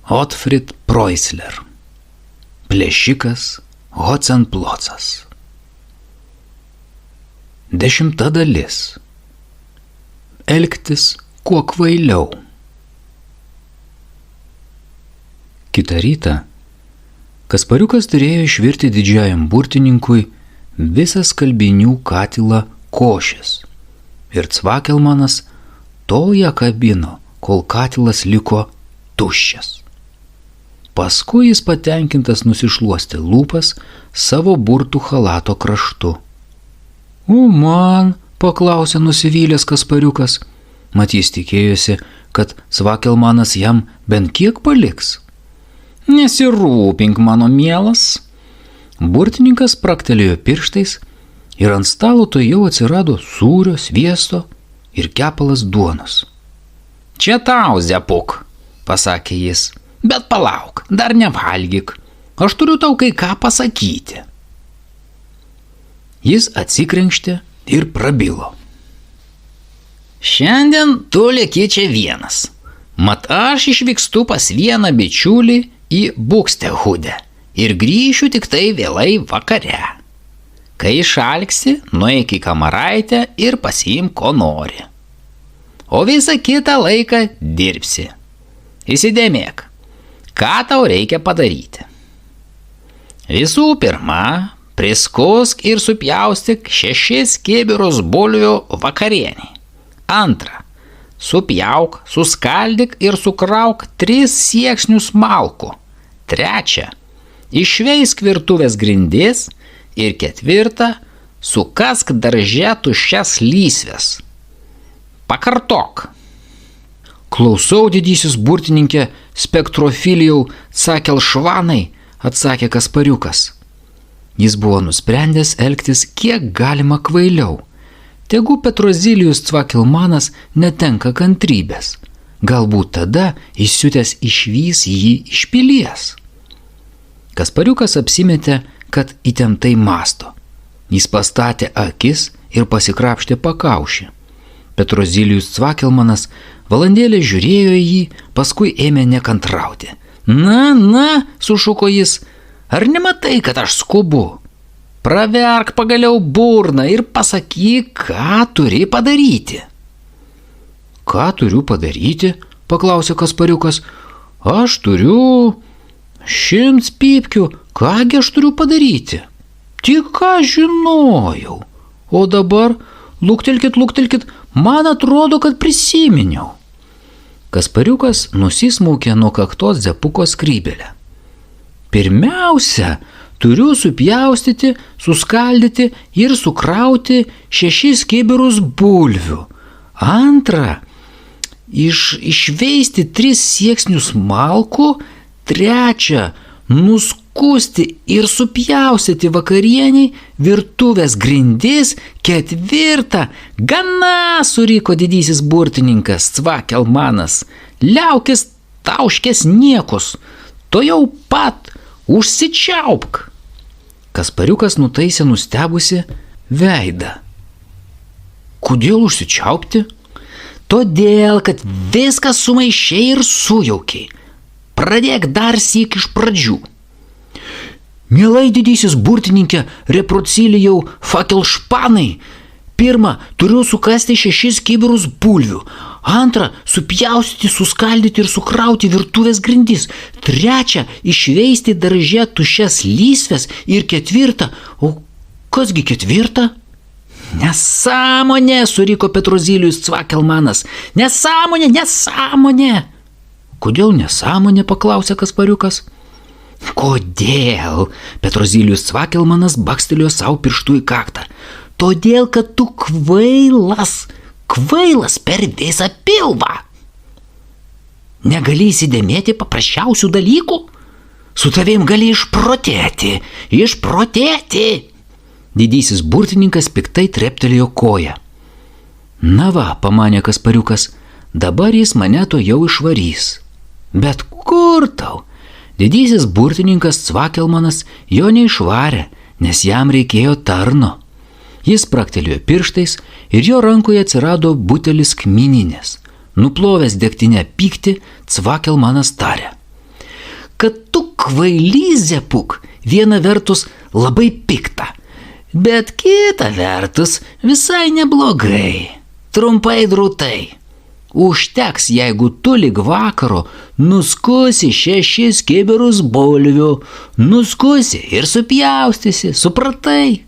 Otfrid Preußler. Plėšikas Hocenplocas. 10 dalis. Elgtis kuo kvailiau. Kitą rytą Kaspariukas turėjo išvirti didžiajam burtininkui visą skalbinių katilą košės. Ir Cvakelmanas toją kabino, kol katilas liko tuščias. Paskui jis patenkintas nusišluostė lūpas savo burtų chalato kraštu. O man, paklausė nusivylęs Kaspariukas, mat jis tikėjosi, kad Cvakelmanas jam bent kiek paliks. Nesirūpink, mano mielas. Burtininkas praktelėjo pirštais ir ant stalo to jau atsirado sūrio, sviesto ir kepalas duonos. Čia tau, Zepuk, pasakė jis, bet palauk, dar nevalgyk, aš turiu tau kai ką pasakyti. Jis atsikrenkštė ir prabilo. Šiandien tu lieki čia vienas, mat aš išvykstu pas vieną bičiulį į Bukstehudę ir grįšiu tik tai vėlai vakare. Kai išalksi, nueik į kamaraitę ir pasiimk, ko nori. O visą kitą laiką dirbsi. Įsidėmėk, ką tau reikia padaryti. Visų pirma, priskusk ir supjaustyk 6 kibirus bulvių vakarieniai. Antra, supjauk, suskaldyk ir sukrauk 3 siekšnius malkų. Trečia, išveisk virtuvės grindis ir 4, sukask darže tuščias lysves. Pakartok. Klausau, didysis burtininkė Spektrofilijau Cakelšvanai, atsakė Kaspariukas. Jis buvo nusprendęs elgtis kiek galima kvailiau. Tegu Petrozilijus Cvakelmanas netenka kantrybės. Galbūt tada įsiutęs išvys jį iš pilies. Kaspariukas apsimetė, kad įtemptai masto. Jis pastatė akis ir pasikrapštė pakaušį. Petrozilijus Cvakelmanas valandėlę žiūrėjo į jį, paskui ėmė nekantrauti. Na, sušuko jis, ar nematai, kad aš skubu? Praverk pagaliau burną ir pasakyk, ką turi padaryti. Ką turiu padaryti? Paklausė Kaspariukas. Aš turiu 100 pypkių, kągi aš turiu padaryti? Tik ką žinojau. O dabar, luktelkit, man atrodo, kad prisiminiau. Kaspariukas nusismaukė nuo kaktos Zepuko skrybėlę. Pirmiausia, turiu supjaustyti, suskaldyti ir sukrauti 6 kibirus bulvių. Antra, išveisti 3 sieksnius malkų. Trečia, nuskusti ir supjaustyti vakarieniai virtuvės grindis. 4, gana, suriko didysis burtininkas Cvakelmanas, liaukis tauškės niekus, to jau pat užsičiaupk. Kaspariukas nutaisė nustebusi veidą. Kodėl užsičiaupti? Todėl, kad viską sumaišei ir sujaukiai. Pradėk dar syk iš pradžių. Mielai didysis burtininkė Reprocilijau Fakelšpanai, pirma, turiu sukasti 6 kibirus bulvių. Antra, supjaustyti, suskaldyti ir sukrauti virtuvės grindis. Trečia, išveisti darže tuščias lysves. Ir 4, o kasgi 4? Nesąmonė, suriko Petrozilijus Cvakelmanas. Nesąmonė. Kodėl nesąmonė, paklausė Kaspariukas. Kodėl? Petrozilijus Cvakelmanas bakstelėjo savo pirštų į kaktą. Todėl, kad tu kvailas per visą pilvą. Negali įsidėmėti paprasčiausių dalykų? Su tavim gali išprotėti. Didysis burtininkas piktai treptelėjo koją. Na va, pamanė Kaspariukas, dabar jis mane to jau išvarys. Bet kur tau? Didysis burtininkas Cvakelmanas jo neišvarė, nes jam reikėjo tarno. Jis praktelėjo pirštais ir jo rankoje atsirado butelis kmininės. Nuplovęs degtinę pyktį, Cvakelmanas tarė. kad tu kvailys, Zepuk, viena vertus labai pikta, bet kita vertus visai neblogai. Trumpai drūtai. Užteks, jeigu tu lig vakaro nuskusi 6 kibirus bulvių, nuskusi ir supjaustysi, supratai?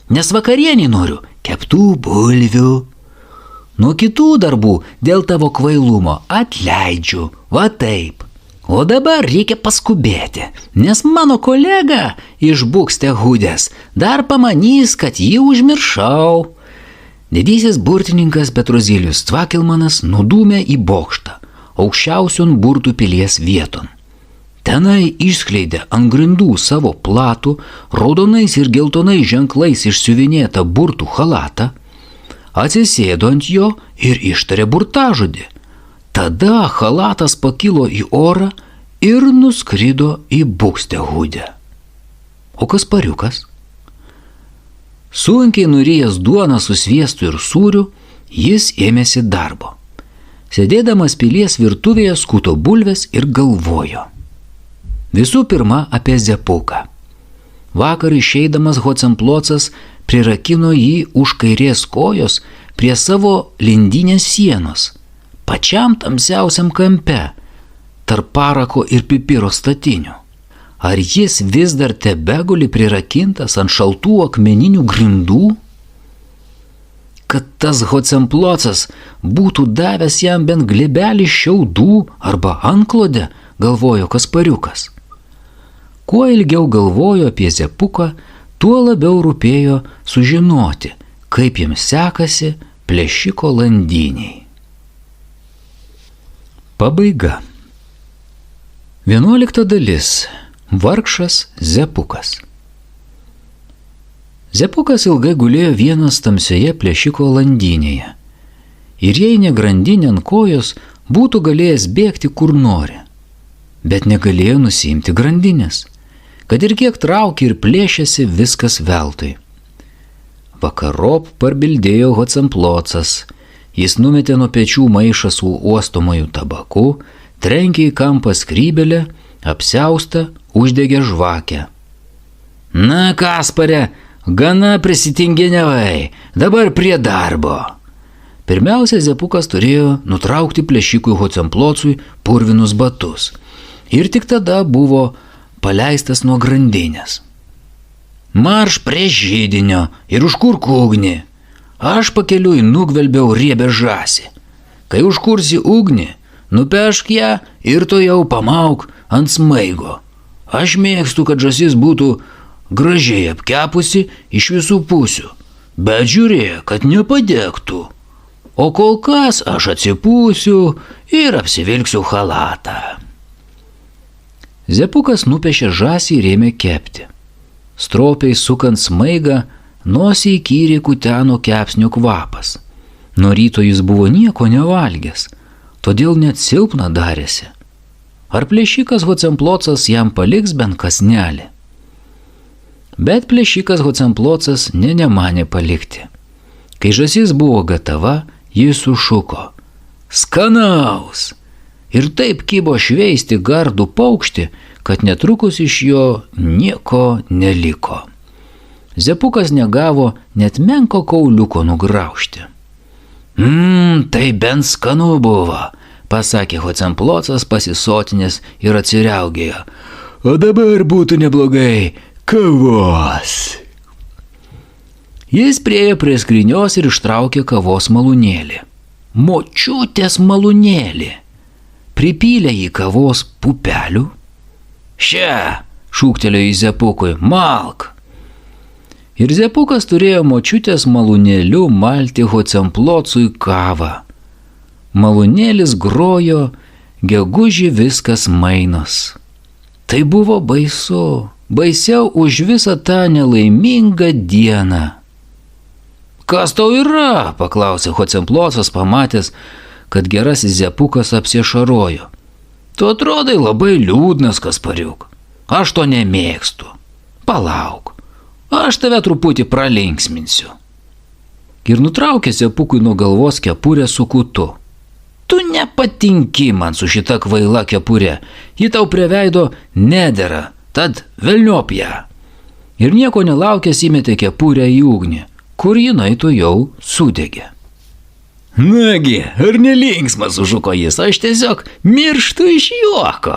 Nes vakarienį noriu keptų bulvių. Nuo kitų darbų dėl tavo kvailumo atleidžiu, va taip. O dabar reikia paskubėti, nes mano kolega iš Bukstehudės dar pamanys, kad jį užmiršau. Didysis burtininkas Petruzilijus Cvakilmanas nudūmė į bokštą, aukščiausion burtų pilies vieton. Tenai išskleidė ant grindų savo platų, raudonais ir geltonais ženklais išsiuvinėtą burtų chalatą, atsisėdo ant jo ir ištarė burtažodį. Tada chalatas pakilo į orą ir nuskrido į Bukstehudę. O Kaspariukas? Sunkiai nurijęs duoną su sviestu ir sūriu, jis ėmėsi darbo. Sėdėdamas pilies virtuvėje skuto bulves ir galvojo. Visų pirma apie Zepuką. Vakar išeidamas Hocemplocas prirakino jį už kairės kojos prie savo lindinės sienos, pačiam tamsiausiam kampe, tarp parako ir pipiro statinių. Ar jis vis dar tebeguli prirakintas ant šaltų akmeninių grindų? Kad tas Hocemplocas būtų davęs jam bent glėbelį šiaudų arba antklodę, galvojo Kaspariukas. Kuo ilgiau galvojo apie Zepuką, tuo labiau rūpėjo sužinoti, kaip jiems sekasi plėšiko landiniai. Pabaiga. 11 dalis. Vargšas Zepukas. Zepukas ilgai gulėjo vienas tamsioje plėšiko landinėje. Ir jei ne grandinė ant kojos, būtų galėjęs bėgti kur nori. Bet negalėjo nusiimti grandinės. Kad ir kiek traukė ir plėšėsi, viskas veltui. Vakarop parbildėjo Hocemplocas. Jis numetė nuo pečių maišą su uostomojų tabaku, trenkė į kampą skrybelę, apsiaustą, uždegė žvakę. Na, Kaspare, gana prisitinginiavai, dabar prie darbo. Pirmiausia, Zepukas turėjo nutraukti plėšikui Hocemplocui purvinus batus. Ir tik tada buvo paleistas nuo grandinės. Marš prie židinio ir užkurk ugnį. Aš pakeliui nugvelbiau riebę žąsį. Kai užkursi ugnį, nupešk ją ir to jau pamauk ant smaigo. Aš mėgstu, kad žąsis būtų gražiai apkepusi iš visų pusių, bet žiūrėk, kad nepadegtų. O kol kas aš atsipūsiu ir apsivilksiu chalatą. Zepukas nupešė žąsį ir ėmė kepti. Stropiai sukant smaigą, nosį įkyriai kuteno kepsnio kvapas. Nuo ryto jis buvo nieko nevalgęs, todėl net silpna darėsi. Ar plėšikas Hocemplocas jam paliks bent kąsnelį? Bet plėšikas Hocemplocas nemanė palikti. Kai žąsis buvo gatava, jis sušuko: skanaus! Ir taip kibo šveisti gardų paukštį, kad netrukus iš jo nieko neliko. Zepukas negavo net menko kauliuko nugraužti. Tai bent skanu buvo, pasakė Hocemplocas pasisotinęs ir atsiriaugėjo. O dabar būtų neblogai kavos. Jis priėjo prie skrynios ir ištraukė kavos malūnėlį. Močiutės malūnėlį. Pripylė į kavos pupelių. Še, šūktelėjo į Zepukui, malk. Ir Zepukas turėjo močiutės malūnėliu malti Hocemplocui kavą. Malūnėlis grojo, gegužį viskas mainos. Tai buvo baisu, baisiau už visą tą nelaimingą dieną. Kas tau yra? Paklausė Hocemplocas, pamatęs, kad gerasis Zepukas apsišarojo. Tu atrodai labai liūdnas, Kaspariuk. Aš to nemėgstu. Palauk, aš tave truputį pralinksminsiu. Ir nutraukė Zepukui nuo galvos kepurę su kutu. Tu nepatinki man su šita kvaila kepure, ji tau prie veido nedera, tad velniop ją. Ir nieko nelaukęs įmetė kepurę į ugnį, kur jinai to jau sudegė. Nagi, ar nelinksmas, sušuko jis, aš tiesiog mirštu iš juoko.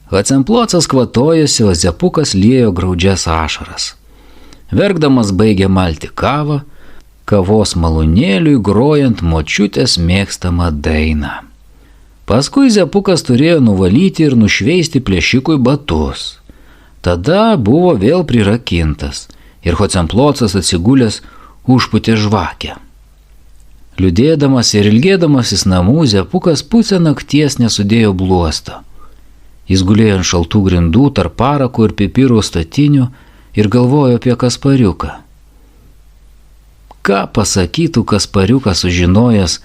Hocemplocas kvatojosi, o Zepukas liejo graudžias ašaras. Verkdamas baigė malti kavą, kavos malūnėliui grojant močiutės mėgstamą dainą. Paskui Zepukas turėjo nuvalyti ir nušveisti plėšikui batus. Tada buvo vėl prirakintas ir Hocemplocas atsigulęs užpūtė žvakę. Liūdėdamas ir ilgėdamasis namų, Zepukas pusę nakties nesudėjo bluosto. Jis gulėjo ant šaltų grindų tarp parako ir pipirų statinių ir galvojo apie Kaspariuką. Ką pasakytų Kaspariukas sužinojęs,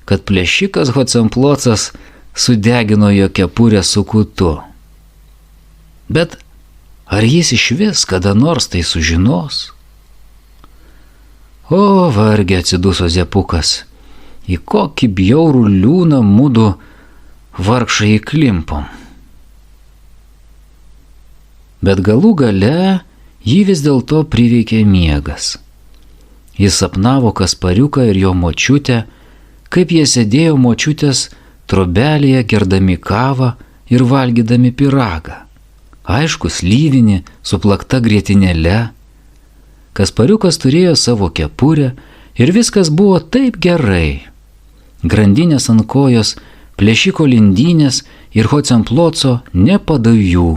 kad plėšikas Hocemplocas sudegino jo kepurę su kutu? Bet ar jis išvis kada nors tai sužinos? O, vargiai, atsiduso Zepukas, į kokį bjaurų liūną mudu vargšai įklimpom. Bet galų gale jį vis dėlto priveikė miegas. Jis sapnavo Kaspariuką ir jo močiutę, kaip jie sėdėjo močiutės trobelėje gerdami kavą ir valgydami pyragą. Aišku, slyvinį su plakta grietinėle. Kaspariukas turėjo savo kepurę ir viskas buvo taip gerai. Grandinės ant kojos, plėšiko lindynės ir Hocemploco nepadavjų.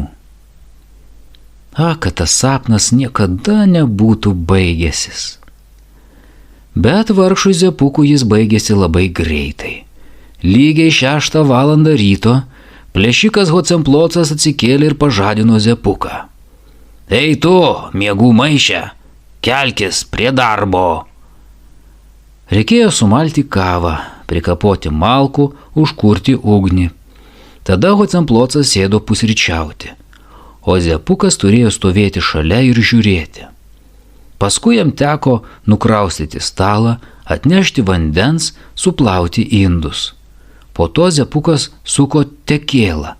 Kad tas sapnas niekada nebūtų baigęsis. Bet vargšui Zepukui jis baigėsi labai greitai. Lygiai 6 valandą ryto plėšikas Hocemplocas atsikėlė ir pažadino Zepuką. Ei tu, miegų maišė, kelkis prie darbo. Reikėjo sumalti kavą, prikapoti malkų, užkurti ugnį. Tada Hocemplocas sėdo pusryčiauti, o Zepukas turėjo stovėti šalia ir žiūrėti. Paskui jam teko nukraustyti stalą, atnešti vandens, suplauti indus. Po to Zepukas suko tekėlą,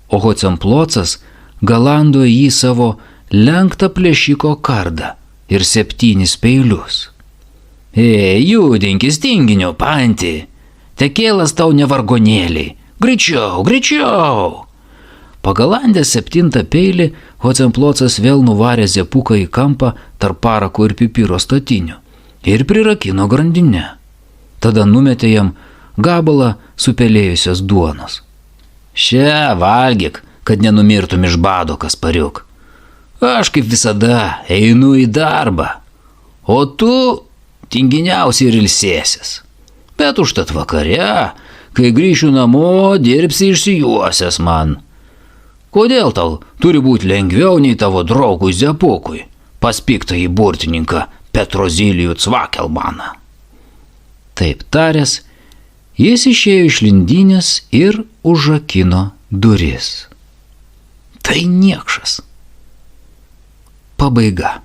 o Hocemplocas galando jį savo lenktą plėšiko kardą ir 7 peilius. Judinkis tinginio, panti, tekėlas tau ne vargonėliai, greičiau, greičiau. Pagalandęs 7 peilį, Hocemplocas vėl nuvarė Zepuką į kampą tarp parako ir pipiro statinių ir prirakino grandinę. Tada numetė jam gabalą supelėjusios duonos. Šia, valgyk, kad nenumirtum iš bado, Kaspariuk. Aš kaip visada einu į darbą, o tu tinginiausi ir ilsėsis. Bet užtat vakare, kai grįšiu namo, dirbsi išsijuosęs man. Kodėl tau turi būti lengviau nei tavo draugui Zepukui, pas piktąjį burtininką Petrozilijų Cvakelmaną? Taip taręs, jis išėjo iš lindynės ir užrakino duris. Tai niekšas. Pabaiga.